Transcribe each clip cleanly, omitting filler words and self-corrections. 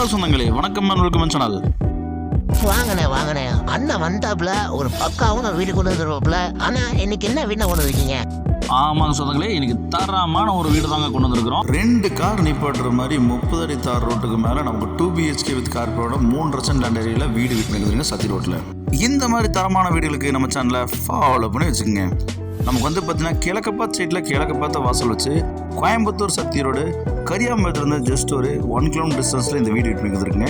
Hello சொந்தங்களே, வணக்கம் and welcome channel. வாங்கண்ணே அண்ணன் வந்தாப்புல ஒரு பக்காவும் வீடு கொண்டு வந்துருவாப்புல. ஆனா இன்னைக்கு என்ன வீடு கொண்டு வந்துருக்கீங்க? ஆமாங்க சொந்தங்களே, இன்னைக்கு தரமான ஒரு வீடு தாங்க கொண்டு வந்திருக்கிறோம். 2 கார் நிப்பாட்டுற மாதிரி 30 அடி தார் ரோட்டுக்கு மேலே நமக்கு 2 BHK வித் கார்பரோட 3 லேண்ட் ஏரியால வீடு விற்கிறதுங்க சத்தி ரோட்டில். இந்த மாதிரி தரமான வீடுகளுக்கு நம்ம சேனலை ஃபாலோ பண்ணி வச்சுக்கோங்க. நமக்கு வந்து பார்த்தீங்கன்னா கிழக்கப்பாத்த சைடில் கிழக்க பார்த்த வாசல் வச்சு கோயம்புத்தூர் சத்தி ரோடு கரியாம்பேட்டிலேருந்து ஜஸ்ட் ஒரு 1 கிலோமீட்டர் டிஸ்டன்ஸில் இந்த வீடு விற்கிறதுக்குங்க.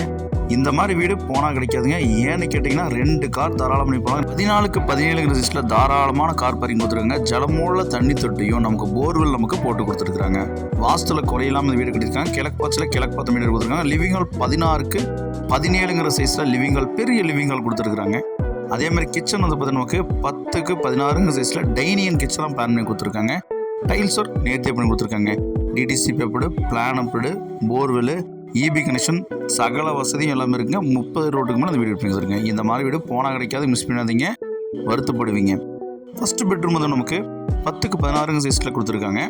இந்த மாதிரி வீடு போனால் கிடைக்காதுங்க. ஏன்னு கேட்டிங்கன்னா 2 கார் தாராளம் பண்ணி போகலாம். 14க்கு 17 சைஸில் தாராளமான கார் பார்க்கிங் கொடுத்துருக்காங்க. ஜலமூல தண்ணி தொட்டியும் நமக்கு போர்வெல் நமக்கு போட்டு கொடுத்துருக்காங்க. வாஸ்துல குறையில்லாமல் இந்த வீடு கட்டியிருக்காங்க. கிழக்கு பார்த்த மீட்டர் கொடுத்துருக்காங்க. லிவிங் ஹால் 16க்கு 17 சைஸில் லிவிங் ஹால் பெரிய லிவிங் ஹால் கொடுத்துருக்காங்க. அதே மாதிரி கிச்சன் வந்து பார்த்தீங்கன்னா நமக்கு 10க்கு 16 சைஸில் டைனிங் கிச்சன்லாம் பிளான் பண்ணி கொடுத்துருக்காங்க. டைல்ஸ் ஒர்க் நேர்த்தியாக பண்ணி கொடுத்துருக்காங்க. DTC approved, plan approved, borewell, EB connection சகல வசதியும் எல்லாமே இருக்குங்க. 30 ரோட்டுக்கு மேலே அந்த வீடு எடுத்துருங்க. இந்த மாதிரி வீடு போனால் கிடைக்காது, மிஸ் பண்ணாதீங்க, வருத்தப்படுவீங்க. ஃபர்ஸ்ட் பெட்ரூம் வந்து நமக்கு 10க்கு 16 சைஸில் கொடுத்துருக்காங்க.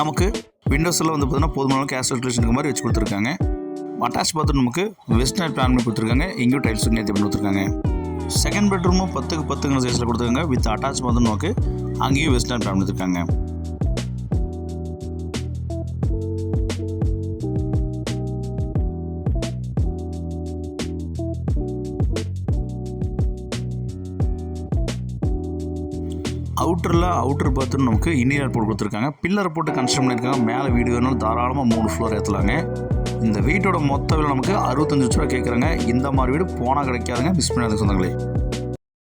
நமக்கு விண்டோஸ் எல்லாம் வந்து பார்த்தீங்கன்னா போதுமான கேஸ் வென்டிலேஷன் மாதிரி வச்சு கொடுத்துருக்காங்க. அட்டாச் பாத்ரூம் நமக்கு வெஸ்டர்ன் பிளான் பண்ணி கொடுத்துருக்காங்க. இங்கேயும் டைல்ஸ் நேர்த்தி பண்ணி கொடுத்துருக்காங்க. செகண்ட் பெட்ரூமும் 10க்கு 10 சைஸில் கொடுத்துருக்காங்க. வித் அட்டாச் பாத்ரூம் நமக்கு அங்கேயும் வெஸ்டர்ன் பிளான் கொடுத்துருக்காங்க. அவுட்டர் பாத்ரூம் நமக்கு இன்டீரியர் போட்டு கொடுத்துருக்காங்க. பில்லரை போட்டு கன்ஸ்ட்ரக்ட் பண்ணியிருக்காங்க. மேலே வீடு வேணாலும் தாராளமாக 3 ஃப்ளோர் ஏற்றலாங்க. இந்த வீட்டோட மொத்த விலை நமக்கு 65 லட்ச ரூபா கேட்குறாங்க. இந்த மாதிரி வீடு போனால் கிடைக்காதுங்க, மிஸ் பண்ணாத சொந்தங்களே.